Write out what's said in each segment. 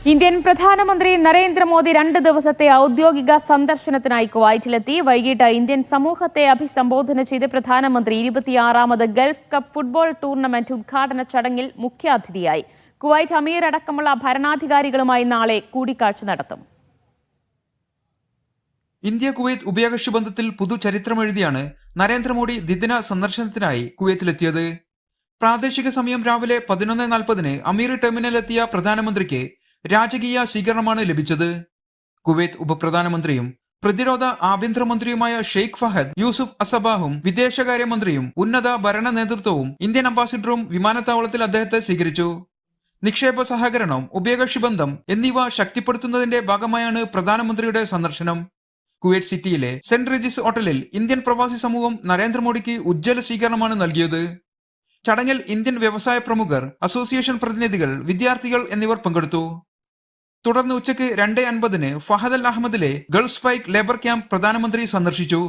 Indian പ്രധാനമന്ത്രി നരേന്ദ്രമോദി 2 ദിവസത്തെ ഔദ്യോഗിക സന്ദർശനത്തിനായി കുവൈറ്റിലെത്തി. വൈകിട്ട് ഇന്ത്യൻ സമൂഹത്തെ അഭിസംബോധന ചെയ്ത് പ്രധാനമന്ത്രി 26ാമത് ഗൾഫ് കപ്പ് ഫുട്ബോൾ ടൂർണമെന്റ് ഉദ്ഘാടന ചടങ്ങിൽ മുഖ്യാതിഥിയായി. കുവൈറ്റ് അമീർ അടക്കമുള്ള ഭരണാധികാരികളുമായി നാളെ കൂടിക്കാഴ്ച നടത്തും. ഇന്ത്യ കുവൈത്ത് ഉഭയകക്ഷി ബന്ധത്തിൽ പുതുചരിത്രമെഴുതിയാണ് നരേന്ദ്രമോദി ദ്വിദിന സന്ദർശനത്തിനായി കുവൈത്തിലെത്തിയത്. പ്രാദേശിക സമയം രാവിലെ 11:40 അമീർ ടെർമിനലിലെത്തിയ പ്രധാനമന്ത്രിക്ക് രാജകീയ സ്വീകരണമാണ് ലഭിച്ചത്. കുവൈത്ത് ഉപപ്രധാനമന്ത്രിയും പ്രതിരോധ ആഭ്യന്തരമന്ത്രിയുമായ ഷെയ്ഖ് ഫഹദ് യൂസുഫ് അസബാഹും വിദേശകാര്യമന്ത്രിയും ഉന്നത ഭരണ നേതൃത്വവും ഇന്ത്യൻ അംബാസിഡറും വിമാനത്താവളത്തിൽ അദ്ദേഹത്തെ സ്വീകരിച്ചു. നിക്ഷേപ സഹകരണം, ഉഭയകക്ഷി ബന്ധം എന്നിവ ശക്തിപ്പെടുത്തുന്നതിന്റെ ഭാഗമായാണ് പ്രധാനമന്ത്രിയുടെ സന്ദർശനം. കുവൈറ്റ് സിറ്റിയിലെ സെന്റ് റീജിസ് ഹോട്ടലിൽ ഇന്ത്യൻ പ്രവാസി സമൂഹം നരേന്ദ്രമോദിക്ക് ഉജ്ജ്വല സ്വീകരണമാണ് നൽകിയത്. ചടങ്ങിൽ ഇന്ത്യൻ വ്യവസായ പ്രമുഖർ, അസോസിയേഷൻ പ്രതിനിധികൾ, വിദ്യാർത്ഥികൾ എന്നിവർ പങ്കെടുത്തു. തുടർന്ന് ഉച്ചയ്ക്ക് 2:50 ഫഹദ് അൽ അഹമ്മദിലെ ഗൾഫ് സ്പൈക്ക് ലേബർ ക്യാമ്പ് പ്രധാനമന്ത്രി സന്ദർശിച്ചു.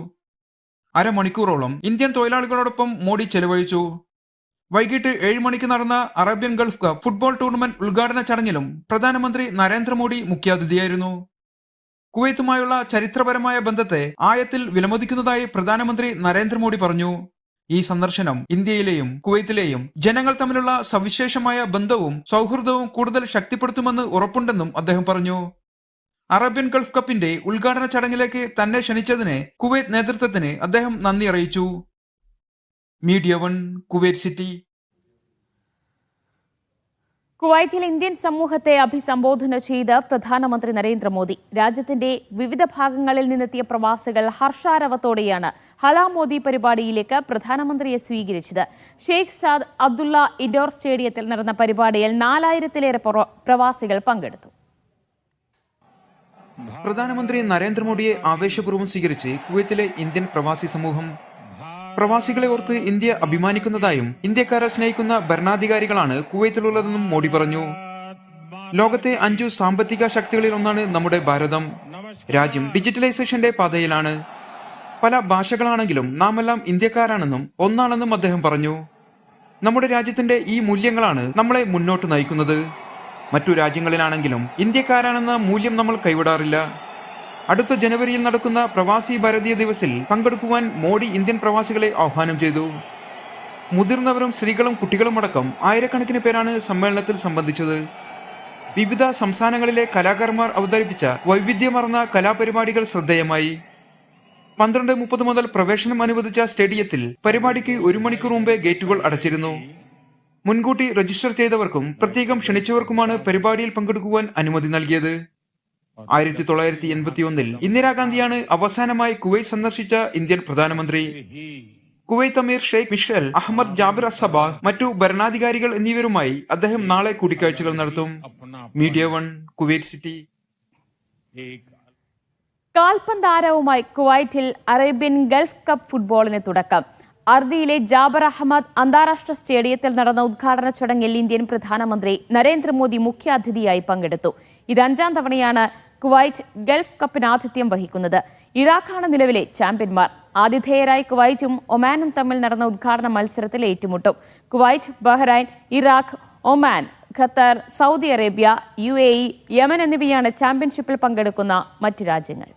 അരമണിക്കൂറോളം ഇന്ത്യൻ തൊഴിലാളികളോടൊപ്പം മോഡി ചെലവഴിച്ചു. വൈകിട്ട് 7 മണിക്ക് നടന്ന Arabian Gulf cup football tournament ഉദ്ഘാടന ചടങ്ങിലും പ്രധാനമന്ത്രി നരേന്ദ്രമോദി മുഖ്യാതിഥിയായിരുന്നു. കുവൈത്തുമായുള്ള ചരിത്രപരമായ ബന്ധത്തെ ആഴത്തിൽ വിലമതിക്കുന്നതായി പ്രധാനമന്ത്രി നരേന്ദ്രമോദി പറഞ്ഞു. ഈ സന്ദർശനം ഇന്ത്യയിലെയും കുവൈത്തിലെയും ജനങ്ങൾ തമ്മിലുള്ള സവിശേഷമായ ബന്ധവും സൗഹൃദവും കൂടുതൽ ശക്തിപ്പെടുത്തുമെന്ന് ഉറപ്പുണ്ടെന്നും അദ്ദേഹം പറഞ്ഞു. അറേബ്യൻ ഗൾഫ് കപ്പിന്റെ ഉദ്ഘാടന ചടങ്ങിലേക്ക് തന്നെ ക്ഷണിച്ചതിന് കുവൈത്ത് നേതൃത്വത്തിന് അദ്ദേഹം നന്ദി അറിയിച്ചു. Media 1 Kuwait city. കുവൈറ്റിൽ ഇന്ത്യൻ സമൂഹത്തെ അഭിസംബോധന ചെയ്ത് പ്രധാനമന്ത്രി നരേന്ദ്രമോദി. രാജ്യത്തിന്റെ വിവിധ ഭാഗങ്ങളിൽ നിന്നെത്തിയ പ്രവാസികൾ ഹർഷാരവത്തോടെയാണ് ഹലാ മോദി പരിപാടിയിലേക്ക് പ്രധാനമന്ത്രിയെ സ്വീകരിച്ചത്. ഷെയ്ഖ് സാദ് അബ്ദുള്ള ഇൻഡോർ സ്റ്റേഡിയത്തിൽ നടന്ന പരിപാടിയിൽ 4000-ലേറെ പ്രവാസികൾ പങ്കെടുത്തു. പ്രധാനമന്ത്രി നരേന്ദ്രമോദിയെ ആവേശപൂർവ്വം സ്വീകരിച്ച് കുവൈത്തിലെ ഇന്ത്യൻ പ്രവാസി സമൂഹം. പ്രവാസികളെ ഓർത്ത് ഇന്ത്യ അഭിമാനിക്കുന്നതായും ഇന്ത്യക്കാരെ സ്നേഹിക്കുന്ന ഭരണാധികാരികളാണ് കുവൈത്തിലുള്ളതെന്നും മോഡി പറഞ്ഞു. ലോകത്തെ 5 സാമ്പത്തിക ശക്തികളിൽ ഒന്നാണ് നമ്മുടെ ഭാരതം. രാജ്യം ഡിജിറ്റലൈസേഷന്റെ പാതയിലാണ്. പല ഭാഷകളാണെങ്കിലും നാമെല്ലാം ഇന്ത്യക്കാരാണെന്നും ഒന്നാണെന്നും അദ്ദേഹം പറഞ്ഞു. നമ്മുടെ രാജ്യത്തിന്റെ ഈ മൂല്യങ്ങളാണ് നമ്മളെ മുന്നോട്ട് നയിക്കുന്നത്. മറ്റു രാജ്യങ്ങളിലാണെങ്കിലും ഇന്ത്യക്കാരാണെന്ന മൂല്യം നമ്മൾ കൈവിടാറില്ല. അടുത്ത ജനുവരിയിൽ നടക്കുന്ന പ്രവാസി ഭാരതീയ ദിവസിൽ പങ്കെടുക്കുവാൻ മോഡി ഇന്ത്യൻ പ്രവാസികളെ ആഹ്വാനം ചെയ്തു. മുതിർന്നവരും സ്ത്രീകളും കുട്ടികളുമടക്കം ആയിരക്കണക്കിന് പേരാണ് സമ്മേളനത്തിൽ സംബന്ധിച്ചത്. വിവിധ സംസ്ഥാനങ്ങളിലെ കലാകാരന്മാർ അവതരിപ്പിച്ച വൈവിധ്യമാർന്ന കലാപരിപാടികൾ ശ്രദ്ധേയമായി. 12:30 മുതൽ പ്രവേശനം അനുവദിച്ച സ്റ്റേഡിയത്തിൽ പരിപാടിക്ക് 1 മണിക്കൂർ മുമ്പേ ഗേറ്റുകൾ അടച്ചിരുന്നു. മുൻകൂട്ടി രജിസ്റ്റർ ചെയ്തവർക്കും പ്രത്യേകം ക്ഷണിച്ചവർക്കുമാണ് പരിപാടിയിൽ പങ്കെടുക്കുവാൻ അനുമതി നൽകിയത്. 1981 ഇന്ദിരാഗാന്ധിയാണ് അവസാനമായി കുവൈറ്റ് സന്ദർശിച്ച ഇന്ത്യൻ പ്രധാനമന്ത്രി. കുവൈത്ത് അമീർ ഷെയ്ഖ് മിഷേൽ അഹമ്മദ് ജാബിർ അസബ, മറ്റു ഭരണാധികാരികൾ എന്നിവരുമായി അദ്ദേഹം നാളെ കൂടിക്കാഴ്ചകൾ നടത്തും. Media 1 Kuwait city. കാൽപന്താരവുമായി കുവൈറ്റിൽ അറേബ്യൻ ഗൾഫ് കപ്പ് ഫുട്ബോളിന് തുടക്കം. അർദിയിലെ ജാബർ അഹമ്മദ് അന്താരാഷ്ട്ര സ്റ്റേഡിയത്തിൽ നടന്ന ഉദ്ഘാടന ചടങ്ങിൽ ഇന്ത്യൻ പ്രധാനമന്ത്രി നരേന്ദ്രമോദി മുഖ്യാതിഥിയായി പങ്കെടുത്തു. ഇത് 5ാം തവണയാണ് കുവൈറ്റ് ഗൾഫ് കപ്പിന് ആതിഥ്യം വഹിക്കുന്നത്. ഇറാഖാണ് നിലവിലെ ചാമ്പ്യന്മാർ. ആതിഥേയരായി കുവൈറ്റും ഒമാനും തമ്മിൽ നടന്ന ഉദ്ഘാടന മത്സരത്തിൽ ഏറ്റുമുട്ടും. Kuwait, Bahrain, Iraq, Oman, Qatar, Saudi Arabia, UAE, Yemen എന്നിവയാണ് ചാമ്പ്യൻഷിപ്പിൽ പങ്കെടുക്കുന്ന മറ്റ് രാജ്യങ്ങൾ.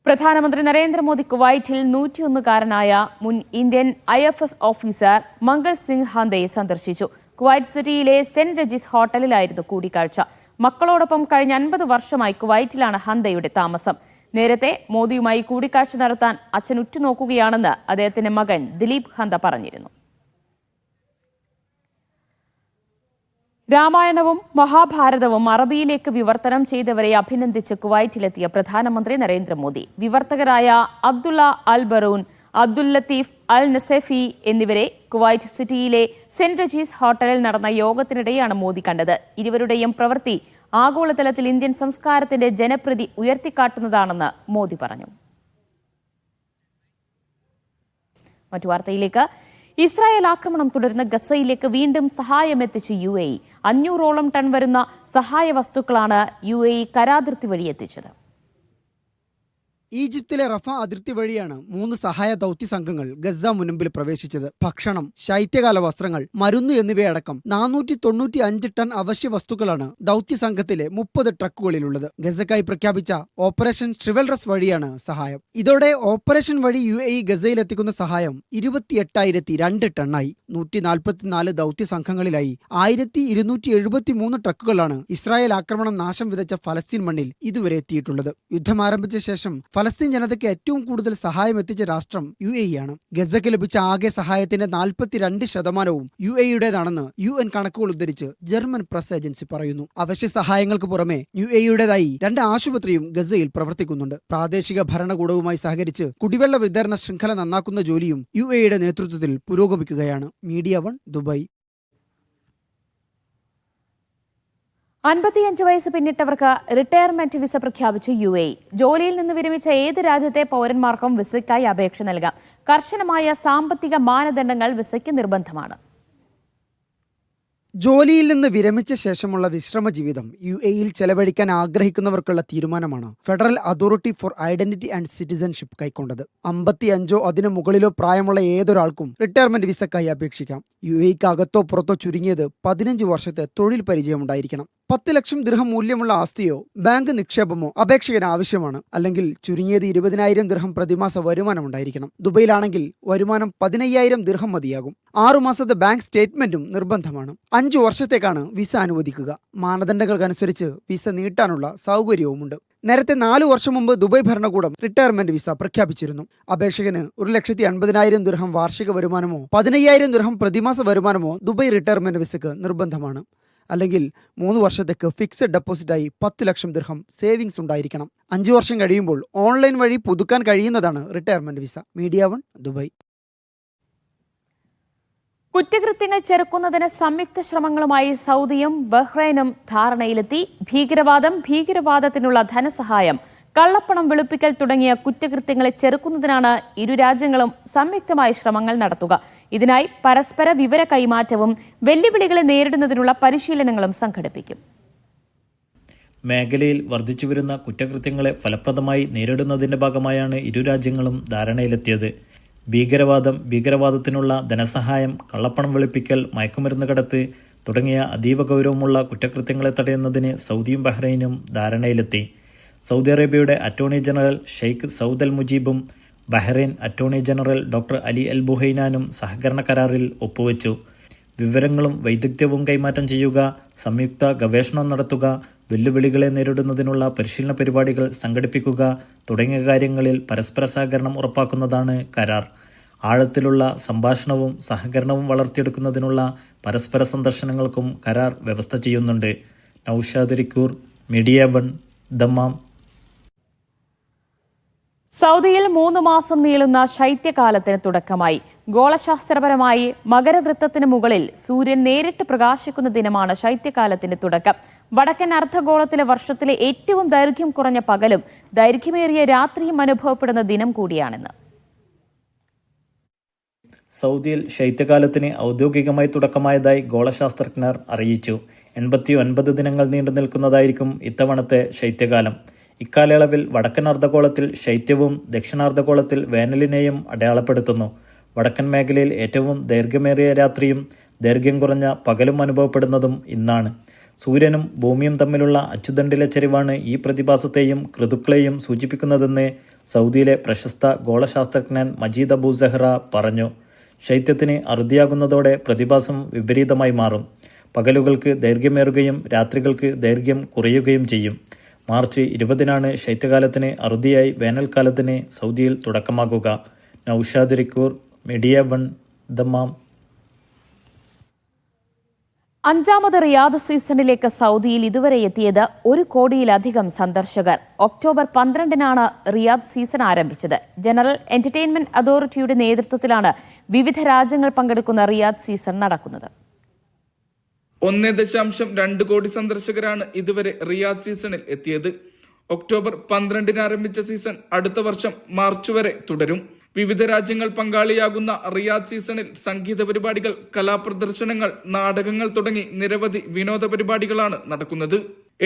പ്രധാനമന്ത്രി നരേന്ദ്രമോദി കുവൈറ്റിൽ 101-കാരനായ മുൻ Indian IFS officer Mangal Singh ഹന്തയെ സന്ദർശിച്ചു. കുവൈറ്റ് സിറ്റിയിലെ സെന്റ് റെജിസ് ഹോട്ടലിലായിരുന്നു കൂടിക്കാഴ്ച. മക്കളോടൊപ്പം കഴിഞ്ഞ 50 വർഷമായി കുവൈറ്റിലാണ് ഹന്തയുടെ താമസം. നേരത്തെ മോദിയുമായി കൂടിക്കാഴ്ച നടത്താൻ അച്ഛൻ ഉറ്റുനോക്കുകയാണെന്ന് അദ്ദേഹത്തിന്റെ മകൻ ദിലീപ് ഹന്ത പറഞ്ഞിരുന്നു. രാമായണവും മഹാഭാരതവും അറബിയിലേക്ക് വിവർത്തനം ചെയ്തവരെ അഭിനന്ദിച്ച് കുവൈറ്റിലെത്തിയ പ്രധാനമന്ത്രി നരേന്ദ്രമോദി വിവർത്തകരായ അബ്ദുള്ള അൽ ബറൂൻ, അബ്ദുൽ ലത്തീഫ് അൽ നസഫി എന്നിവരെ കുവൈറ്റ് സിറ്റിയിലെ സെന്റ് റെജീസ് ഹോട്ടലിൽ നടന്ന യോഗത്തിനിടെയാണ് മോദി കണ്ടത്. ഇരുവരുടെയും പ്രവൃത്തി ആഗോളതലത്തിൽ ഇന്ത്യൻ സംസ്കാരത്തിന്റെ ജനപ്രീതി ഉയർത്തിക്കാട്ടുന്നതാണെന്ന് മോദി പറഞ്ഞു. മറ്റു വാർത്തയിലേക്ക്. ഇസ്രായേൽ ആക്രമണം തുടരുന്ന ഗസയിലേക്ക് വീണ്ടും സഹായമെത്തിച്ച് UAE. 500ഓളം ടൺ വരുന്ന സഹായ വസ്തുക്കളാണ് UAE കരാതിർത്തി വഴി എത്തിച്ചത്. ഈജിപ്തിലെ റഫ അതിർത്തി വഴിയാണ് 3 സഹായ ദൗത്യ സംഘങ്ങൾ ഗസ മുനമ്പിൽ പ്രവേശിച്ചത്. ഭക്ഷണം, ശൈത്യകാല വസ്ത്രങ്ങൾ, മരുന്ന് എന്നിവയടക്കം 495 ടൺ അവശ്യ വസ്തുക്കളാണ് ദൗത്യ സംഘത്തിലെ 30 ട്രക്കുകളിലുള്ളത്. ഗസക്കായി പ്രഖ്യാപിച്ച ഓപ്പറേഷൻ ഷ്രിവൽറസ് വഴിയാണ് സഹായം. ഇതോടെ ഓപ്പറേഷൻ വഴി UAE ഗസയിലെത്തിക്കുന്ന സഹായം 28,002 ടണ്ണായി. 144 ദൗത്യ സംഘങ്ങളിലായി 1273 ട്രക്കുകളാണ് ഇസ്രായേൽ ആക്രമണം നാശം വിതച്ച ഫലസ്തീൻ മണ്ണിൽ ഇതുവരെ എത്തിയിട്ടുള്ളത്. യുദ്ധം ആരംഭിച്ച ശേഷം ഫലസ്തീൻ ജനതയ്ക്ക് ഏറ്റവും കൂടുതൽ സഹായം എത്തിച്ച രാഷ്ട്രം UAE ആണ്. ഗസയ്ക്ക് ലഭിച്ച ആകെ സഹായത്തിന്റെ 42% UAEയുടേതാണെന്ന് UN കണക്കുകൾ ഉദ്ധരിച്ച് ജർമ്മൻ പ്രസ് ഏജൻസി പറയുന്നു. അവശ്യ സഹായങ്ങൾക്ക് പുറമെ UAEയുടേതായി 2 ആശുപത്രിയും ഗസയിൽ പ്രവർത്തിക്കുന്നുണ്ട്. പ്രാദേശിക ഭരണകൂടവുമായി സഹകരിച്ച് കുടിവെള്ള വിതരണ ശൃംഖല നന്നാക്കുന്ന ജോലിയും UAEയുടെ നേതൃത്വത്തിൽ പുരോഗമിക്കുകയാണ്. Media 1 Dubai. 55 വയസ്സ് പിന്നിട്ടവർക്ക് റിട്ടയർമെന്റ് വിസ പ്രഖ്യാപിച്ച് UAE. ജോലിയിൽ നിന്ന് വിരമിച്ച ഏത് രാജ്യത്തെ പൗരന്മാർക്കും വിസയ്ക്കായി അപേക്ഷ നൽകാം. കർശനമായ സാമ്പത്തിക മാനദണ്ഡങ്ങൾ വിസയ്ക്ക് നിർബന്ധമാണ്. ജോലിയിൽ നിന്ന് വിരമിച്ച ശേഷമുള്ള വിശ്രമ ജീവിതം UAEയിൽ ചെലവഴിക്കാൻ ആഗ്രഹിക്കുന്നവർക്കുള്ള തീരുമാനമാണ് federal authority four identity and citizenship കൈക്കൊണ്ടത്. 55 അതിനു മുകളിലോ പ്രായമുള്ള ഏതൊരാൾക്കും റിട്ടയർമെന്റ് വിസക്കായി അപേക്ഷിക്കാം. UAEക്ക് അകത്തോ പുറത്തോ ചുരുങ്ങിയത് 15 വർഷത്തെ തൊഴിൽ പരിചയമുണ്ടായിരിക്കണം. 10 ലക്ഷം ദിർഹം മൂല്യമുള്ള ആസ്തിയോ ബാങ്ക് നിക്ഷേപമോ അപേക്ഷകന് ആവശ്യമാണ്. അല്ലെങ്കിൽ ചുരുങ്ങിയത് 20,000 ദിർഹം പ്രതിമാസ വരുമാനം ഉണ്ടായിരിക്കണം. ദുബൈയിലാണെങ്കിൽ വരുമാനം 15,000 ദിർഹം മതിയാകും. 6 മാസത്തെ ബാങ്ക് സ്റ്റേറ്റ്മെന്റും നിർബന്ധമാണ്. 5 വർഷത്തേക്കാണ് വിസ അനുവദിക്കുക. മാനദണ്ഡങ്ങൾക്കനുസരിച്ച് വിസ നീട്ടാനുള്ള സൗകര്യവുമുണ്ട്. നേരത്തെ 4 വർഷം മുമ്പ് ദുബായ് ഭരണകൂടം റിട്ടയർമെന്റ് വിസ പ്രഖ്യാപിച്ചിരുന്നു. അപേക്ഷകന് 1,50,000 ദിർഹം വാർഷിക വരുമാനമോ 15,000 ദിർഹം പ്രതിമാസ വരുമാനമോ ദുബായ് റിട്ടയർമെന്റ് വിസക്ക് നിർബന്ധമാണ്. അല്ലെങ്കിൽ 3 വർഷത്തേക്ക് ഫിക്സഡ് ഡെപ്പോസിറ്റായി 10 ലക്ഷം ദിർഹം സേവിങ്സ് ഉണ്ടായിരിക്കണം. 5 വർഷം കഴിയുമ്പോൾ ഓൺലൈൻ വഴി പുതുക്കാൻ കഴിയുന്നതാണ് റിട്ടയർമെന്റ് വിസ. Media 1 Dubai. കുറ്റകൃത്യങ്ങൾ ചെറുക്കുന്നതിന് സംയുക്ത ശ്രമങ്ങളുമായി സൗദിയും ബഹ്റൈനും ധാരണയിലെത്തി. ഭീകരവാദത്തിനുള്ള ധനസഹായം, കള്ളപ്പണം വെളുപ്പിക്കൽ തുടങ്ങിയ കുറ്റകൃത്യങ്ങളെ ചെറുക്കുന്നതിനാണ് ഇരു രാജ്യങ്ങളും സംയുക്തമായി ശ്രമങ്ങൾ നടത്തുക. ഇതിനായി പരസ്പര വിവര കൈമാറ്റവും വെല്ലുവിളികളെ നേരിടുന്നതിനുള്ള പരിശീലനങ്ങളും സംഘടിപ്പിക്കും. മേഖലയിൽ വർദ്ധിച്ചുവരുന്ന കുറ്റകൃത്യങ്ങളെ ഫലപ്രദമായി നേരിടുന്നതിന്റെ ഭാഗമായാണ് ഇരു രാജ്യങ്ങളും ധാരണയിലെത്തിയത്. ഭീകരവാദത്തിനുള്ള ധനസഹായം, കള്ളപ്പണം വെളുപ്പിക്കൽ, മയക്കുമരുന്ന് കടത്ത് തുടങ്ങിയ അതീവ ഗൗരവമുള്ള കുറ്റകൃത്യങ്ങളെ തടയുന്നതിന് സൗദിയും ബഹ്റൈനും ധാരണയിലെത്തി. സൗദി അറേബ്യയുടെ attorney general Sheikh Saud Al മുജീബും Bahrain attorney general doctor Ali Al ബുഹൈനാനും സഹകരണ കരാറിൽ ഒപ്പുവെച്ചു. വിവരങ്ങളും വൈദഗ്ധ്യവും കൈമാറ്റം ചെയ്യുക, സംയുക്ത ഗവേഷണം നടത്തുക, വെല്ലുവിളികളെ നേരിടുന്നതിനുള്ള പരിശീലന പരിപാടികൾ സംഘടിപ്പിക്കുക തുടങ്ങിയ കാര്യങ്ങളിൽ പരസ്പര സഹകരണം ഉറപ്പാക്കുന്നതാണ് കരാർ. ആഴത്തിലുള്ള സംഭാഷണവും സഹകരണവും വളർത്തിയെടുക്കുന്നതിനുള്ള പരസ്പര സന്ദർശനങ്ങൾക്കും കരാർ വ്യവസ്ഥ ചെയ്യുന്നുണ്ട്. Naushad റിക്കൂർ, media 1, Dammam. സൗദിയിൽ 3 മാസം നീളുന്ന ശൈത്യകാലത്തിന് തുടക്കമായി. ഗോളശാസ്ത്രപരമായി മകരവൃത്തത്തിന് മുകളിൽ സൂര്യൻ നേരിട്ട് പ്രകാശിക്കുന്ന ദിനമാണ് ശൈത്യകാലത്തിന്റെ തുടക്കം. വടക്കൻ അർദ്ധഗോളത്തിലെ വർഷത്തിലെ ഏറ്റവും ദൈർഘ്യം കുറഞ്ഞ പകലും ദൈർഘ്യമേറിയ രാത്രിയും അനുഭവപ്പെടുന്ന ദിനം കൂടിയാണിന്ന്. സൗദിയിൽ ശൈത്യകാലത്തിന് ഔദ്യോഗികമായി തുടക്കമായതായി ഗോളശാസ്ത്രജ്ഞർ അറിയിച്ചു. 89 ദിനങ്ങൾ നീണ്ടു നിൽക്കുന്നതായിരിക്കും ഇത്തവണത്തെ ശൈത്യകാലം. ഇക്കാലയളവിൽ വടക്കൻ അർദ്ധഗോളത്തിൽ ശൈത്യവും ദക്ഷിണാർദ്ധഗോളത്തിൽ വേനലിനെയും അടയാളപ്പെടുത്തുന്നു. വടക്കൻ മേഖലയിൽ ഏറ്റവും ദൈർഘ്യമേറിയ രാത്രിയും ദൈർഘ്യം കുറഞ്ഞ പകലും അനുഭവപ്പെടുന്നതും ഇന്നാണ്. സൂര്യനും ഭൂമിയും തമ്മിലുള്ള അച്ചുതണ്ടിലെ ചരിവാണ് ഈ പ്രതിഭാസത്തെയും ഋതുക്കളെയും സൂചിപ്പിക്കുന്നതെന്ന് സൗദിയിലെ പ്രശസ്ത ഗോളശാസ്ത്രജ്ഞൻ മജീദ് അബു സെഹ്റ പറഞ്ഞു. ശൈത്യത്തിന് അറുതിയാകുന്നതോടെ പ്രതിഭാസം വിപരീതമായി മാറും. പകലുകൾക്ക് ദൈർഘ്യമേറുകയും രാത്രികൾക്ക് ദൈർഘ്യം കുറയുകയും ചെയ്യും. മാർച്ച് 20-നാണ് ശൈത്യകാലത്തിന് അറുതിയായി വേനൽക്കാലത്തിന് സൗദിയിൽ തുടക്കമാകുക. Naushad റിക്കൂർ, media 1, Dammam. 5ാമത് റിയാദ് സീസണിലേക്ക് സൗദിയിൽ ഇതുവരെ എത്തിയത് 1 കോടിയിലധികം സന്ദർശകർ. ഒക്ടോബർ 12-നാണ് റിയാദ് സീസൺ ആരംഭിച്ചത്. ജനറൽ എന്റർടൈൻമെന്റ് അതോറിറ്റിയുടെ നേതൃത്വത്തിലാണ് വിവിധ രാജ്യങ്ങൾ പങ്കെടുക്കുന്ന റിയാദ് സീസൺ നടക്കുന്നത്. 1.2 കോടി സന്ദർശകരാണ് ഇതുവരെ റിയാദ് സീസണിൽ എത്തിയത്. ഒക്ടോബർ 12-ന് ആരംഭിച്ച സീസൺ അടുത്ത വർഷം മാർച്ച് വരെ തുടരും. വിവിധ രാജ്യങ്ങൾ പങ്കാളിയാകുന്ന റിയാദ് സീസണിൽ സംഗീത പരിപാടികൾ, കലാപ്രദർശനങ്ങൾ, നാടകങ്ങൾ തുടങ്ങി നിരവധി വിനോദ പരിപാടികളാണ് നടക്കുന്നത്.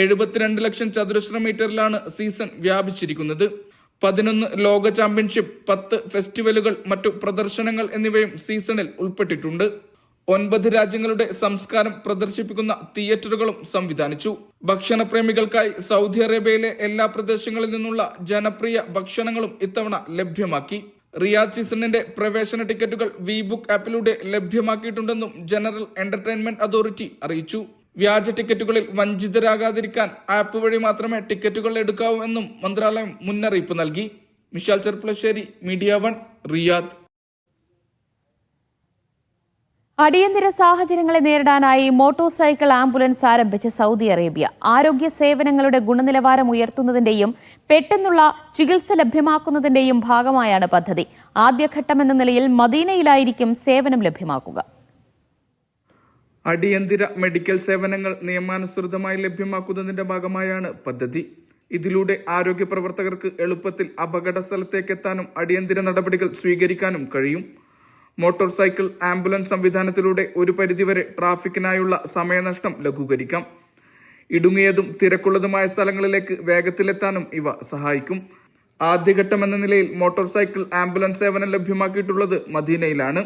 72 ലക്ഷം ചതുരശ്ര മീറ്ററിലാണ് സീസൺ വ്യാപിച്ചിരിക്കുന്നത്. 11 ലോക ചാമ്പ്യൻഷിപ്പ്, 10 ഫെസ്റ്റിവലുകൾ, മറ്റു പ്രദർശനങ്ങൾ എന്നിവയും സീസണിൽ ഉൾപ്പെട്ടിട്ടുണ്ട്. 9 രാജ്യങ്ങളുടെ സംസ്കാരം പ്രദർശിപ്പിക്കുന്ന തിയേറ്ററുകളും സംവിധാനിച്ചു. ഭക്ഷണപ്രേമികൾക്കായി സൗദി അറേബ്യയിലെ എല്ലാ പ്രദേശങ്ങളിൽ നിന്നുള്ള ജനപ്രിയ ഭക്ഷണങ്ങളും ഇത്തവണ ലഭ്യമാക്കി. റിയാദ് സീസണിന്റെ പ്രവേശന ടിക്കറ്റുകൾ വി-ബുക്ക് ആപ്പിലൂടെ ലഭ്യമാക്കിയിട്ടുണ്ടെന്നും ജനറൽ എന്റർടൈൻമെന്റ് അതോറിറ്റി അറിയിച്ചു. വ്യാജ ടിക്കറ്റുകളിൽ വഞ്ചിതരാകാതിരിക്കാൻ ആപ്പ് വഴി മാത്രമേ ടിക്കറ്റുകൾ എടുക്കാവൂ എന്നും മന്ത്രാലയം മുന്നറിയിപ്പ് നൽകി. Mishal Cherpulassery, media 1, Riyadh. അടിയന്തര സാഹചര്യങ്ങളെ നേരിടാനായി മോട്ടോർ സൈക്കിൾ ആംബുലൻസ് ആരംഭിച്ച സൗദി അറേബ്യ ആരോഗ്യ സേവനങ്ങളുടെ ഗുണനിലവാരം ഉയർത്തുന്നതിന്റെയും പെട്ടെന്നുള്ള ചികിത്സ ലഭ്യമാക്കുന്നതിന്റെയും ഭാഗമായാണ് പദ്ധതി. ആദ്യഘട്ടമെന്ന നിലയിൽ മദീനയിലായിരിക്കും സേവനം ലഭ്യമാക്കുക. അടിയന്തര മെഡിക്കൽ സേവനങ്ങൾ നിയമാനുസൃതമായി ലഭ്യമാക്കുന്നതിന്റെ ഭാഗമായാണ് പദ്ധതി. ഇതിലൂടെ ആരോഗ്യ പ്രവർത്തകർക്ക് എളുപ്പത്തിൽ അപകട സ്ഥലത്തേക്ക് എത്താനും അടിയന്തര നടപടികൾ സ്വീകരിക്കാനും കഴിയും. മോട്ടോർ സൈക്കിൾ ആംബുലൻസ് സംവിധാനത്തിലൂടെ ഒരു പരിധിവരെ ട്രാഫിക്കിനായുള്ള സമയനഷ്ടം ലഘൂകരിക്കാം. ഇടുങ്ങിയതും തിരക്കുള്ളതുമായ സ്ഥലങ്ങളിലേക്ക് വേഗത്തിലെത്താനും ഇവ സഹായിക്കും. ആദ്യഘട്ടമെന്ന നിലയിൽ മോട്ടോർ സൈക്കിൾ ആംബുലൻസ് സേവനം ലഭ്യമാക്കിയിട്ടുള്ളത് മദീനയിലാണ്.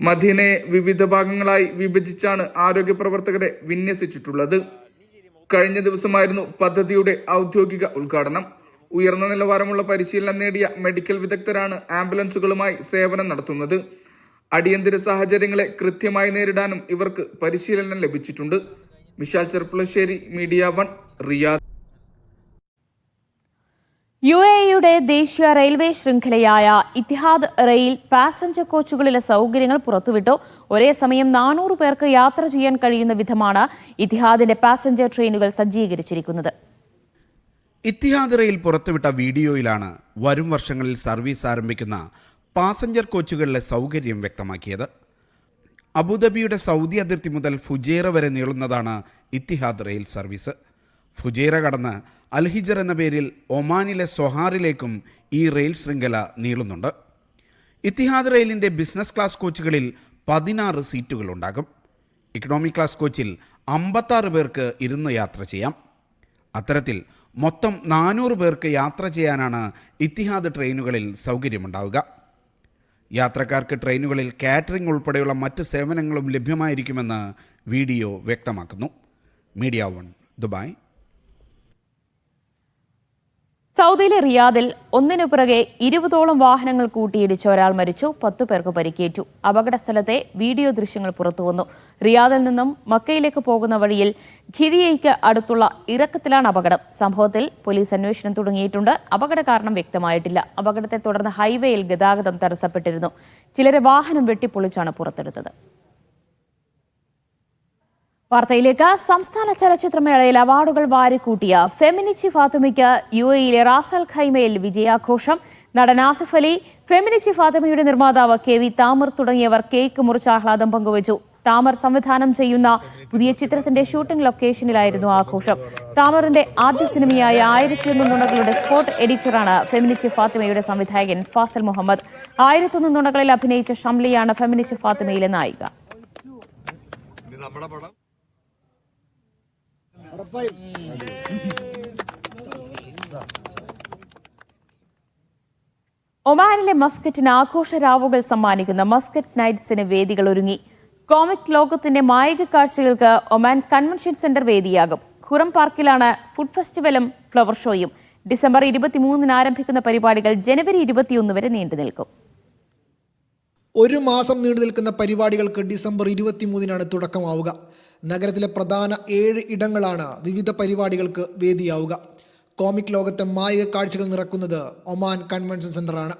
മദീനയെ വിവിധ ഭാഗങ്ങളായി വിഭജിച്ചാണ് ആരോഗ്യ പ്രവർത്തകരെ വിന്യസിച്ചിട്ടുള്ളത്. കഴിഞ്ഞ ദിവസമായിരുന്നു പദ്ധതിയുടെ ഔദ്യോഗിക ഉദ്ഘാടനം. ഉയർന്ന നിലവാരമുള്ള പരിശീലനം നേടിയ മെഡിക്കൽ വിദഗ്ധരാണ് ആംബുലൻസുകളുമായി സേവനം നടത്തുന്നത്. അടിയന്തര സാഹചര്യങ്ങളെ കൃത്യമായി നേരിടാനും ഇവർക്ക് പരിശീലനം ലഭിച്ചിട്ടുണ്ട്. Mishal Cherpulassery, media 1, Riyadh. UAE-യുടെ ദേശീയ റെയിൽവേ ശൃംഖലയായ ഇത്തിഹാദ് റെയിൽ പാസഞ്ചർ കോച്ചുകളിലെ സൗകര്യങ്ങൾ പുറത്തുവിട്ടു. ഒരേ സമയം 400 പേർക്ക് യാത്ര ചെയ്യാൻ കഴിയുന്ന വിധമാണ് ഇത്തിഹാദിന്റെ പാസഞ്ചർ ട്രെയിനുകൾ സജ്ജീകരിച്ചിരിക്കുന്നത്. ഇത്തിഹാദ് റെയിൽ പുറത്തുവിട്ട വീഡിയോയിലാണ് വരും വർഷങ്ങളിൽ സർവീസ് ആരംഭിക്കുന്ന പാസഞ്ചർ കോച്ചുകളിലെ സൗകര്യം വ്യക്തമാക്കിയത്. അബുദാബിയുടെ സൗദി അതിർത്തി മുതൽ ഫുജൈറ വരെ നീളുന്നതാണ് ഇത്തിഹാദ് റെയിൽ സർവീസ്. ഫുജൈറ കടന്ന് അൽഹിജർ എന്ന പേരിൽ ഒമാനിലെ സൊഹാറിലേക്കും ഈ റെയിൽ ശൃംഖല നീളുന്നുണ്ട്. ഇത്തിഹാദ് റെയിലിൻ്റെ ബിസിനസ് ക്ലാസ് കോച്ചുകളിൽ 16 സീറ്റുകളുണ്ടാകും. ഇക്കണോമി ക്ലാസ് കോച്ചിൽ 56 പേർക്ക് ഇരുന്ന് യാത്ര ചെയ്യാം. അത്തരത്തിൽ മൊത്തം 400 പേർക്ക് യാത്ര ചെയ്യാനാണ് ഇത്തിഹാദ് ട്രെയിനുകളിൽ സൗകര്യമുണ്ടാവുക. യാത്രക്കാർക്ക് ട്രെയിനുകളിൽ കാറ്ററിംഗ് ഉൾപ്പെടെയുള്ള മറ്റ് സേവനങ്ങളും ലഭ്യമായിരിക്കുമെന്ന് വീഡിയോ വ്യക്തമാക്കുന്നു. Media 1, Dubai. സൗദിയിലെ റിയാദിൽ ഒന്നിനു പിറകെ 20ഓളം വാഹനങ്ങൾ കൂട്ടിയിടിച്ച് ഒരാൾ മരിച്ചു, 10 പേർക്ക് പരിക്കേറ്റു. അപകട സ്ഥലത്തെ വീഡിയോ ദൃശ്യങ്ങൾ പുറത്തുവന്നു. റിയാദിൽ നിന്നും മക്കയിലേക്ക് പോകുന്ന വഴിയിൽ ഖിദിയയ്ക്ക് അടുത്തുള്ള ഇറക്കത്തിലാണ് അപകടം. സംഭവത്തിൽ പോലീസ് അന്വേഷണം തുടങ്ങിയിട്ടുണ്ട്. അപകട കാരണം വ്യക്തമായിട്ടില്ല. അപകടത്തെ തുടർന്ന് ഹൈവേയിൽ ഗതാഗതം തടസ്സപ്പെട്ടിരുന്നു. ചിലരെ വാഹനം വെട്ടിപ്പൊളിച്ചാണ് പുറത്തെടുത്തത്. വാർത്തയിലേക്ക്. സംസ്ഥാന ചലച്ചിത്രമേളയിൽ അവാർഡുകൾ വാരിക്കൂട്ടിയ ഫെമിനിച്ചി ഫാത്തിമയ്ക്ക് UAE-യിലെ റാസ് അൽ ഖൈമയിൽ വിജയാഘോഷം. നടൻ ആസിഫ് അലി, ഫെമിനിച്ചി ഫാത്തിമയുടെ നിർമ്മാതാവ് KV താമർ തുടങ്ങിയവർ കേക്ക് മുറിച്ച് ആഹ്ലാദം പങ്കുവച്ചു. താമർ സംവിധാനം ചെയ്യുന്ന പുതിയ ചിത്രത്തിന്റെ ഷൂട്ടിംഗ് ലൊക്കേഷനിലായിരുന്നു ആഘോഷം. താമറിന്റെ ആദ്യ സിനിമയായ 1001 നുണകളുടെ സ്പോട്ട് എഡിറ്ററാണ് ഫെമിനിച്ചി ഫാത്തിമയുടെ സംവിധായകൻ ഫാസൽ മുഹമ്മദ്. 1001 നുണകളിൽ അഭിനയിച്ച ഷംലിയാണ് ഫെമിനിച്ചി ഫാത്തിമയിലെ നായിക. ഒമാനിലെ മസ്കറ്റിന് ആഘോഷരാവുകൾ സമ്മാനിക്കുന്ന മസ്കറ്റ് നൈറ്റ്സിന് വേദികൾ ഒരുങ്ങി. കോമിക് ലോകത്തിന്റെ മായിക കാഴ്ചകൾക്ക് ഒമാൻ കൺവെൻഷൻ സെന്റർ വേദിയാകും. ഖുറം പാർക്കിലാണ് ഫുഡ് ഫെസ്റ്റിവലും ഫ്ലവർ ഷോയും. ഡിസംബർ 23-ന് ആരംഭിക്കുന്ന പരിപാടികൾ ജനുവരി 21 വരെ നീണ്ടുനിൽക്കും. ഒരു മാസം നീണ്ടു നിൽക്കുന്ന പരിപാടികൾക്ക് ഡിസംബർ 23-നാണ് തുടക്കമാവുക. നഗരത്തിലെ പ്രധാന 7 ഇടങ്ങളാണ് വിവിധ പരിപാടികൾക്ക് വേദിയാവുക. കോമിക് ലോകത്തെ മായിക കാഴ്ചകൾ നിറക്കുന്നത് ഒമാൻ കൺവെൻഷൻ സെൻ്ററാണ്.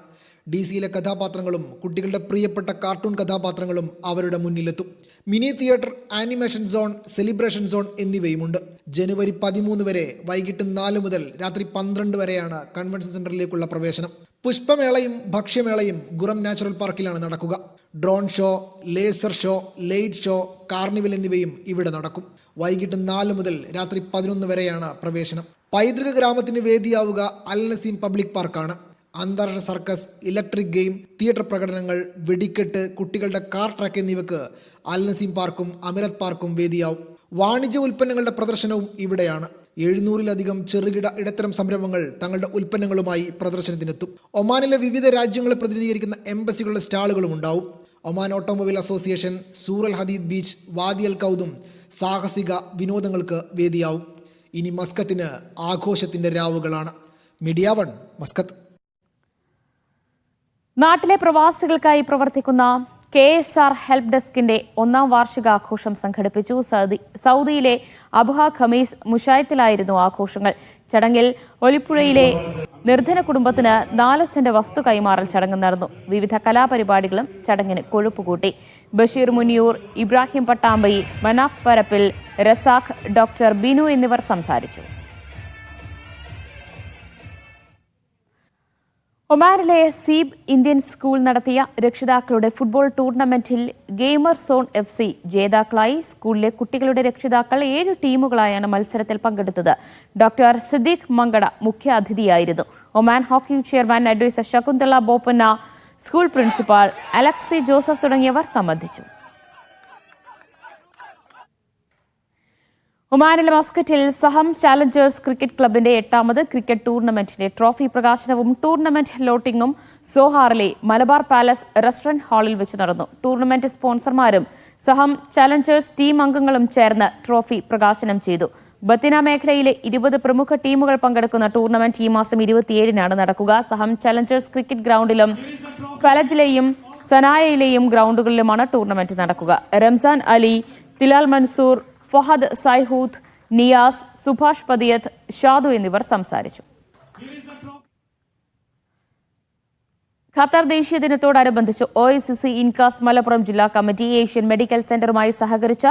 DC-യിലെ കഥാപാത്രങ്ങളും കുട്ടികളുടെ പ്രിയപ്പെട്ട കാർട്ടൂൺ കഥാപാത്രങ്ങളും അവരുടെ മുന്നിലെത്തും. Mini theatre, animation zone, celebration zone എന്നിവയുമുണ്ട്. ജനുവരി 13 വരെ വൈകിട്ട് 4 മുതൽ രാത്രി 12 വരെയാണ് കൺവെൻഷൻ സെൻ്ററിലേക്കുള്ള പ്രവേശനം. പുഷ്പമേളയും ഭക്ഷ്യമേളയും ഗുറം നാച്ചുറൽ പാർക്കിലാണ് നടക്കുക. Drone show, laser show, light show, carnival എന്നിവയും ഇവിടെ നടക്കും. വൈകിട്ട് 4 മുതൽ രാത്രി 11 വരെയാണ് പ്രവേശനം. പൈതൃക ഗ്രാമത്തിന് വേദിയാവുക അൽ നസീം പബ്ലിക് പാർക്കാണ്. അന്താരാഷ്ട്ര സർക്കസ്, ഇലക്ട്രിക് ഗെയിം, തിയേറ്റർ പ്രകടനങ്ങൾ, വെടിക്കെട്ട്, കുട്ടികളുടെ കാർ ട്രാക്ക് എന്നിവയ്ക്ക് അൽ നസീം പാർക്കും അമിരത് പാർക്കും വേദിയാവും. വാണിജ്യ ഉൽപ്പന്നങ്ങളുടെ പ്രദർശനവും ഇവിടെയാണ്. 700-ലധികം ചെറുകിട ഇടത്തരം സംരംഭങ്ങൾ തങ്ങളുടെ ഉൽപ്പന്നങ്ങളുമായി പ്രദർശനത്തിനെത്തും. ഒമാനിലെ വിവിധ രാജ്യങ്ങളെ പ്രതിനിധീകരിക്കുന്ന എംബസികളുടെ സ്റ്റാളുകളും ഉണ്ടാവും. ഒമാൻ ഓട്ടോമൊബൈൽ അസോസിയേഷൻ, സൂറൽ ഹദീദ് ബീച്ച്, വാദി അൽ കൗദും സാഹസിക വിനോദങ്ങൾക്ക് വേദിയാവും. ഇനി മസ്കത്തിന് ആഘോഷത്തിന്റെ രാവുകളാണ്. Media 1 Muscat. നാട്ടിലെ പ്രവാസികൾക്കായി പ്രവർത്തിക്കുന്ന KSR ഹെൽപ്പ് ഡെസ്കിന്റെ 1ാം വാർഷികാഘോഷം സംഘടിപ്പിച്ചു. സൗദിയിലെ അബുഹ ഖമീസ് മുഷായത്തിലായിരുന്നു ആഘോഷങ്ങൾ. ചടങ്ങിൽ ഒലിപ്പുഴയിലെ നിർധന കുടുംബത്തിന് 4 സെന്റ് വസ്തു കൈമാറൽ ചടങ്ങ് നടന്നു. വിവിധ കലാപരിപാടികളും ചടങ്ങിന് കൊഴുപ്പുകൂട്ടി. ബഷീർ മുനിയൂർ, ഇബ്രാഹിം പട്ടാമ്പി, മനാഫ് പരപ്പിൽ, റസാഖ്, ഡോക്ടർ ബിനു എന്നിവർ സംസാരിച്ചു. ഒമാനിലെ സീബ് ഇന്ത്യൻ സ്കൂൾ നടത്തിയ രക്ഷിതാക്കളുടെ ഫുട്ബോൾ ടൂർണമെന്റിൽ ഗെയിമർ സോൺ FC ജേതാക്കളായി. സ്കൂളിലെ കുട്ടികളുടെ രക്ഷിതാക്കൾ 7 ടീമുകളായാണ് മത്സരത്തിൽ പങ്കെടുത്തത്. ഡോക്ടർ സിദ്ദീഖ് മങ്കട മുഖ്യ അതിഥിയായിരുന്നു. Oman hockey chairman adviser Shakuntala Boppanna, school principal Alexy Joseph തുടങ്ങിയവർ സംബന്ധിച്ചു. ഒമാനിലെ മസ്കറ്റിൽ സഹം ചാലഞ്ചേഴ്സ് ക്രിക്കറ്റ് ക്ലബിന്റെ 8ാമത് ക്രിക്കറ്റ് ടൂർണമെന്റിന്റെ ട്രോഫി പ്രകാശനവും ടൂർണമെന്റ് ലോട്ടിംഗും സോഹാറിലെ മലബാർ പാലസ് റെസ്റ്റോറന്റ് ഹാളിൽ വെച്ച് നടന്നു. ടൂർണമെന്റ് സ്പോൺസർമാരും സഹം ചാലഞ്ചേഴ്സ് ടീം അംഗങ്ങളും ചേർന്ന് ട്രോഫി പ്രകാശനം ചെയ്തു. ബത്തിന മേഖലയിലെ 20 പ്രമുഖ ടീമുകൾ പങ്കെടുക്കുന്ന ടൂർണമെന്റ് ഈ മാസം 27-നാണ് നടക്കുക. സഹം ചാലഞ്ചേഴ്സ് ക്രിക്കറ്റ് ഗ്രൗണ്ടിലും ഫലജിലെയും സനായയിലെയും ഗ്രൗണ്ടുകളിലുമാണ് ടൂർണമെന്റ് നടക്കുക. റംസാൻ അലി, തിലാൽ മൻസൂർ, ഫഹദ് സൈഹൂത്ത്, നിയാസ്, സുഭാഷ് പതിയത്ത്, ഷാദു എന്നിവർ സംസാരിച്ചു. ഖത്തർ ദേശീയ ദിനത്തോടനുബന്ധിച്ച് OICC ഇൻകാസ് മലപ്പുറം ജില്ലാ കമ്മിറ്റി ഏഷ്യൻ മെഡിക്കൽ സെന്ററുമായി സഹകരിച്ച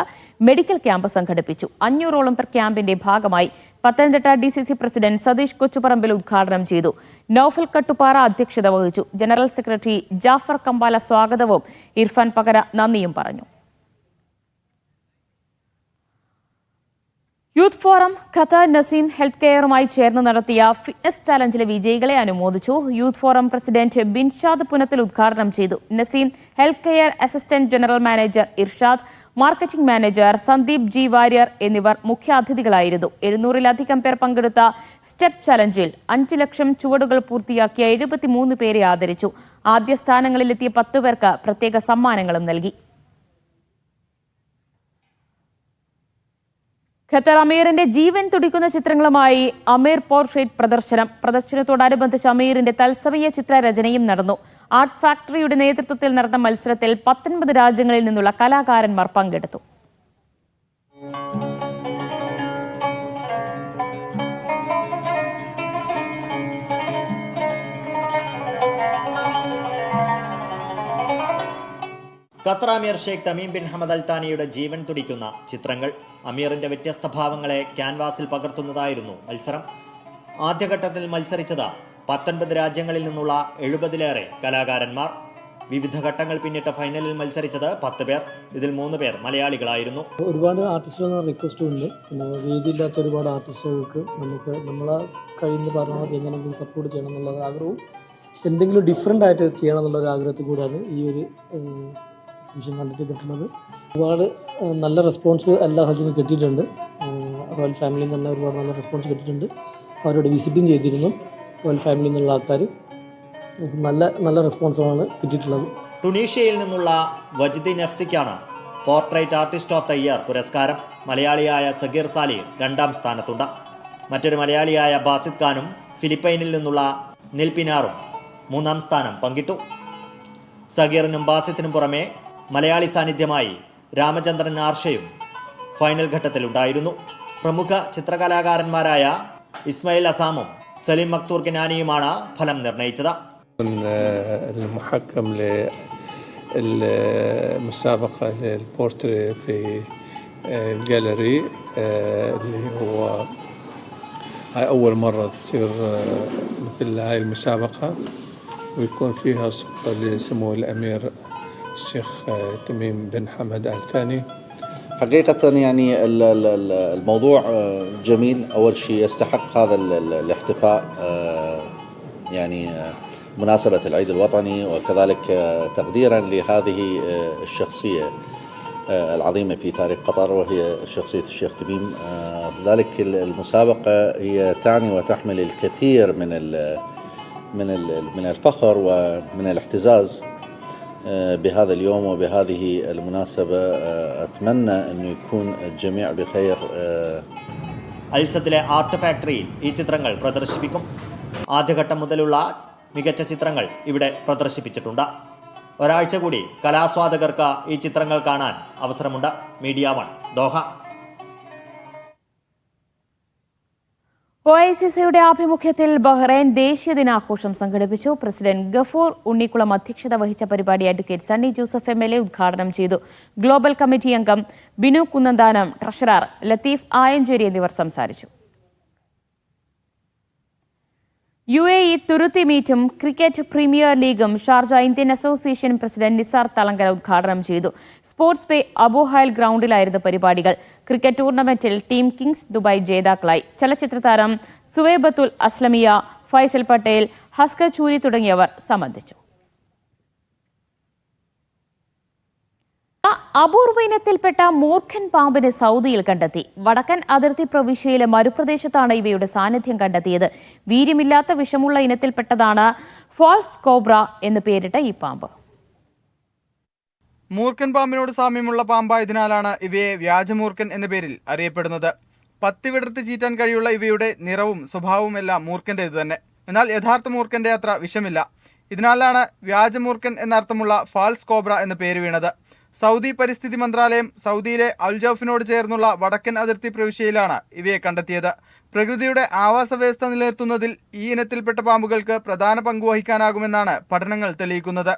മെഡിക്കൽ ക്യാമ്പ് സംഘടിപ്പിച്ചു. 500ഓളം പേർ ക്യാമ്പിന്റെ ഭാഗമായി. പത്തനംതിട്ട DCC പ്രസിഡന്റ് സതീഷ് കൊച്ചുപറമ്പിൽ ഉദ്ഘാടനം ചെയ്തു. നൌഫൽ കട്ടുപാറ അധ്യക്ഷത വഹിച്ചു. ജനറൽ സെക്രട്ടറി ജാഫർ കമ്പാല സ്വാഗതവും ഇർഫാൻ പകര നന്ദിയും പറഞ്ഞു. Youth forum Qatar Naseem health കെയറുമായി ചേർന്ന് നടത്തിയ ഫിറ്റ്നസ് ചാലഞ്ചിലെ വിജയികളെ അനുമോദിച്ചു. Youth forum president Binshad Punathil ഉദ്ഘാടനം ചെയ്തു. Naseem health care assistant general manager Irshad, marketing manager Sandeep G Warrier എന്നിവർ മുഖ്യാതിഥികളായിരുന്നു. 700-ലധികം പേർ പങ്കെടുത്ത സ്റ്റെപ്പ് ചലഞ്ചിൽ 5 ലക്ഷം ചുവടുകൾ പൂർത്തിയാക്കിയ 73 പേരെ ആദരിച്ചു. ആദ്യ സ്ഥാനങ്ങളിലെത്തിയ 10 പേർക്ക് പ്രത്യേക സമ്മാനങ്ങളും നൽകി. ഖത്തർ അമീറിന്റെ ജീവൻ തുടിക്കുന്ന ചിത്രങ്ങളുമായി അമീർ പോർട്രേറ്റ് പ്രദർശനത്തോടനുബന്ധിച്ച് അമീറിന്റെ തത്സമയ ചിത്രരചനയും നടന്നു. ആർട്ട് ഫാക്ടറിയുടെ നേതൃത്വത്തിൽ നടന്ന മത്സരത്തിൽ 19 രാജ്യങ്ങളിൽ നിന്നുള്ള കലാകാരന്മാർ പങ്കെടുത്തു. ഖത്തർ അമീർ Sheikh Tamim bin Hamad Al താനിയുടെ ജീവൻ തുടിക്കുന്ന ചിത്രങ്ങൾ അമീറിന്റെ വ്യത്യസ്ത ഭാവങ്ങളെ ക്യാൻവാസിൽ പകർത്തുന്നതായിരുന്നു മത്സരം. ആദ്യഘട്ടത്തിൽ മത്സരിച്ചത് 19 രാജ്യങ്ങളിൽ നിന്നുള്ള 70-ലേറെ കലാകാരന്മാർ. വിവിധ ഘട്ടങ്ങൾ പിന്നിട്ട് ഫൈനലിൽ മത്സരിച്ചത് 10 പേർ. ഇതിൽ 3 പേർ മലയാളികളായിരുന്നു. ഒരുപാട് ആർട്ടിസ്റ്റുകൾ റിക്വസ്റ്റ് ഉണ്ട്. പിന്നെ വേദിയില്ലാത്ത ഒരുപാട് ആർട്ടിസ്റ്റുകൾക്ക് നമുക്ക് നമ്മളെ കഴിയുന്ന പറഞ്ഞാൽ എങ്ങനെയെങ്കിലും സപ്പോർട്ട് ചെയ്യണം എന്നുള്ള ആഗ്രഹവും എന്തെങ്കിലും ഡിഫറെൻ്റ് ആയിട്ട് ചെയ്യണം എന്നുള്ളൊരു ആഗ്രഹത്തിൽ കൂടിയാണ് ഈ ഒരു എക്സിബിഷൻ കണ്ടക്ട് ചെയ്തിട്ടുള്ളത്. ഒരുപാട് നല്ല റെസ്പോൺസ് എല്ലാ സ്ഥലത്തും കിട്ടിയിട്ടുണ്ട്. റോയൽ ഫാമിലിയിൽ നിന്ന് ഒരുപാട് നല്ല റെസ്പോൺസ് കിട്ടിയിട്ടുണ്ട്. അവരോട് വിസിറ്റിംഗ് ചെയ്തിരുന്നു. റോയൽ ഫാമിലിയിൽ നിന്നുള്ള ആൾക്കാർ നല്ല റെസ്പോൺസാണ് കിട്ടിയിട്ടുള്ളത്. ടുണീഷ്യയിൽ നിന്നുള്ള വജ്ദി നഫ്സിക്കാണ് portrait artist of the year പുരസ്കാരം. മലയാളിയായ സഗീർ സാലിഹ് 2ാം സ്ഥാനത്തുണ്ട്. മറ്റൊരു മലയാളിയായ ബാസിദ് ഖാനും ഫിലിപ്പൈനിൽ നിന്നുള്ള നിൽപിനാറും 3ാം സ്ഥാനം പങ്കിട്ടു. സഗീറിനും ബാസിത്തിനും പുറമെ മലയാളി സാന്നിധ്യമായി രാമചന്ദ്രൻ ആർഷയും ഫൈനൽ ഘട്ടത്തിലുണ്ടായിരുന്നു. പ്രമുഖ ചിത്രകലാകാരന്മാരായ ഇസ്മായിൽ അസാമും സലീം മക്തൂർ കിനാനിയുമാണ് ഫലം നിർണയിച്ചത്. المحكم للمسابقة للبورتري في الجاليري اللي هو هاي أول مرة تصير مثل هاي المسابقة ويكون فيها صورة لسمو الأمير الشيخ تميم بن حمد آل ثاني. حقيقة يعني الموضوع جميل. أول شيء يستحق هذا الاحتفاء يعني مناسبة العيد الوطني وكذلك تقديرا لهذه الشخصية العظيمة في تاريخ قطر وهي شخصية الشيخ تميم. لذلك المسابقة هي تعني وتحمل الكثير من الفخر ومن الاعتزاز بهذا اليوم وبهذه المناسبة. أتمنى أنه يكون الجميع بخير. അൽസത്തിലെ ആർട്ട് ഫാക്ടറിയിൽ ഈ ചിത്രങ്ങൾ പ്രദർശിപ്പിക്കും. ആദ്യഘട്ടം മുതലുള്ള മികച്ച ചിത്രങ്ങൾ ഇവിടെ പ്രദർശിപ്പിച്ചിട്ടുണ്ട്. ഒരാഴ്ച കൂടി കലാസ്വാദകർക്ക് ഈ ചിത്രങ്ങൾ കാണാൻ അവസരമുണ്ട്. Media 1 Doha. OICCയുടെ ആഭിമുഖ്യത്തിൽ ബഹ്റൈൻ ദേശീയ ദിനാഘോഷം സംഘടിപ്പിച്ചു. പ്രസിഡന്റ് ഗഫൂർ ഉണ്ണിക്കുളം അധ്യക്ഷത വഹിച്ച പരിപാടി അഡ്വക്കേറ്റ് സണ്ണി ജോസഫ് MLA ഉദ്ഘാടനം ചെയ്തു. ഗ്ലോബൽ കമ്മിറ്റി അംഗം ബിനു കുന്നന്താനം, ട്രഷറർ ലത്തീഫ് ആയഞ്ചേരി എന്നിവർ സംസാരിച്ചു. UAE തുരുത്തി മീറ്റും ക്രിക്കറ്റ് പ്രീമിയർ ലീഗും Sharjah Indian association president Nisar Thalangara ഉദ്ഘാടനം ചെയ്തു. സ്പോർട്സ് പേ അബുഹൈൽ ഗ്രൗണ്ടിലായിരുന്നു പരിപാടികൾ. ക്രിക്കറ്റ് ടൂർണമെന്റിൽ ടീം കിങ്സ് ദുബായ് ജേതാക്കളായി. ചലച്ചിത്ര താരം സുവൈബത്തുൽ അസ്ലമിയ, ഫൈസൽ പട്ടേൽ, ഹസ്കർ ചൂരി തുടങ്ങിയവർ സംബന്ധിച്ചു. അപൂർവ ഇനത്തിൽപ്പെട്ട മൂർഖൻ പാമ്പിനെ സൗദിയിൽ കണ്ടെത്തി. വടക്കൻ അതിർത്തി പ്രവിശ്യയിലെ മരുപ്രദേശത്താണ് ഇവയുടെ സാന്നിധ്യം കണ്ടെത്തിയത്. വീര്യമില്ലാത്ത വിഷമുള്ള ഇനത്തിൽപ്പെട്ടതാണ് ഫാൾസ് കോബ്ര എന്ന് പേരിട്ട ഈ പാമ്പ്. മൂർഖൻ പാമ്പിനോട് സാമ്യമുള്ള പാമ്പായതിനാലാണ് ഇവയെ വ്യാജമൂർഖൻ എന്ന പേരിൽ അറിയപ്പെടുന്നത്. പത്തി വിടർത്തി ചീറ്റാൻ കഴിയുള്ള ഇവയുടെ നിറവും സ്വഭാവവും എല്ലാം മൂർഖൻ്റേത് തന്നെ. എന്നാൽ യഥാർത്ഥ മൂർഖന്റെ അത്ര വിഷമില്ല. ഇതിനാലാണ് വ്യാജമൂർഖൻ എന്നർത്ഥമുള്ള ഫാൾസ് കോബ്ര എന്ന പേര് വീണത്. സൗദി പരിസ്ഥിതി മന്ത്രാലയം സൗദിയിലെ അൽജൌഫിനോട് ചേർന്നുള്ള വടക്കൻ അതിർത്തി പ്രവിശ്യയിലാണ് ഇവയെ കണ്ടെത്തിയത്. പ്രകൃതിയുടെ ആവാസ വ്യവസ്ഥ നിലനിർത്തുന്നതിൽ ഈ ഇനത്തിൽപ്പെട്ട പാമ്പുകൾക്ക് പ്രധാന പങ്കുവഹിക്കാനാകുമെന്നാണ് പഠനങ്ങൾ തെളിയിക്കുന്നത്.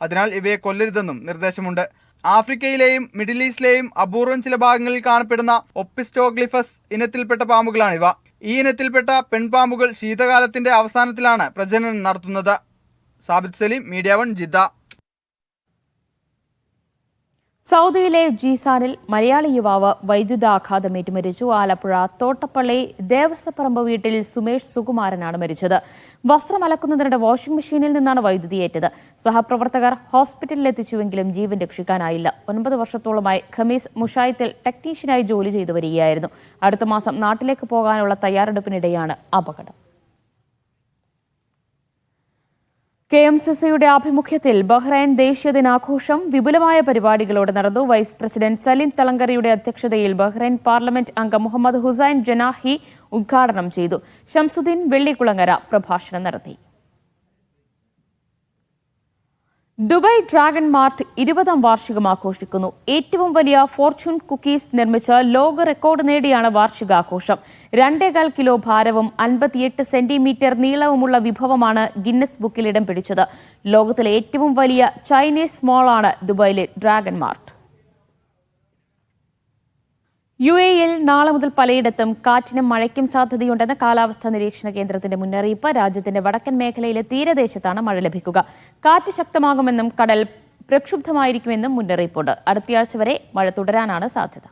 അതിനാൽ ഇവയെ കൊല്ലരുതെന്നും നിർദ്ദേശമുണ്ട്. ആഫ്രിക്കയിലെയും മിഡിൽ ഈസ്റ്റിലെയും അപൂർവം ചില ഭാഗങ്ങളിൽ കാണപ്പെടുന്ന ഒപ്പിസ്റ്റോഗ്ലിഫസ് ഇനത്തിൽപ്പെട്ട പാമ്പുകളാണിവ. ഈ ഇനത്തിൽപ്പെട്ട പെൺപാമ്പുകൾ ശീതകാലത്തിന്റെ അവസാനത്തിലാണ് പ്രജനനം നടത്തുന്നത്. Sabith Saleem, media 1 Jeddah. സൗദിയിലെ ജീസാനിൽ മലയാളി യുവാവ് വൈദ്യുതാഘാതമേറ്റ് മരിച്ചു. ആലപ്പുഴ തോട്ടപ്പള്ളി ദേവസ്വപ്പറമ്പ് വീട്ടിൽ സുമേഷ് സുകുമാരനാണ് മരിച്ചത്. വസ്ത്രം അലക്കുന്നതിനിടെ വാഷിംഗ് മെഷീനിൽ നിന്നാണ് വൈദ്യുതിയേറ്റത്. സഹപ്രവർത്തകർ ഹോസ്പിറ്റലിൽ എത്തിച്ചുവെങ്കിലും ജീവൻ രക്ഷിക്കാനായില്ല. 9 വർഷത്തോളമായി ഖമീസ് മുഷായത്തിൽ ടെക്നീഷ്യനായി ജോലി ചെയ്തു വരികയായിരുന്നു. അടുത്ത മാസം നാട്ടിലേക്ക് പോകാനുള്ള തയ്യാറെടുപ്പിനിടെയാണ് അപകടം. KMCCയുടെ ആഭിമുഖ്യത്തിൽ ബഹ്റൈൻ ദേശീയ ദിനാഘോഷം വിപുലമായ പരിപാടികളോടെ നടന്നു. വൈസ് പ്രസിഡന്റ് സലിം തലങ്കരയുടെ അധ്യക്ഷതയിൽ ബഹ്റൈൻ പാർലമെന്റ് അംഗം മുഹമ്മദ് ഹുസൈൻ ജനാഹി ഉദ്ഘാടനം ചെയ്തു. ഷംസുദ്ദീൻ വെള്ളിക്കുളങ്ങര പ്രഭാഷണം നടത്തി. ദുബായ് ഡ്രാഗൺ മാർട്ട് 20ാം വാർഷികം ആഘോഷിക്കുന്നു. ഏറ്റവും വലിയ ഫോർച്യൂൺ കുക്കീസ് നിർമ്മിച്ച് ലോക റെക്കോർഡ് നേടിയാണ് വാർഷികാഘോഷം. 2.25 കിലോ ഭാരവും 58 സെന്റിമീറ്റർ നീളവുമുള്ള വിഭവമാണ് ഗിന്നസ് ബുക്കിൽ ഇടം പിടിച്ചത്. ലോകത്തിലെ ഏറ്റവും വലിയ ചൈനീസ് മാളാണ് ദുബായിലെ ഡ്രാഗൺ മാർട്ട്. UAEയിൽ നാളെ മുതൽ പലയിടത്തും കാറ്റിനും മഴയ്ക്കും സാധ്യതയുണ്ടെന്ന് കാലാവസ്ഥാ നിരീക്ഷണ കേന്ദ്രത്തിന്റെ മുന്നറിയിപ്പ്. രാജ്യത്തിന്റെ വടക്കൻ മേഖലയിലെ തീരദേശത്താണ് മഴ ലഭിക്കുക. കാറ്റ് ശക്തമാകുമെന്നും കടൽ പ്രക്ഷുബ്ധമായിരിക്കുമെന്നും മുന്നറിയിപ്പുണ്ട്. അടുത്തയാഴ്ച വരെ മഴ തുടരാനാണ് സാധ്യത.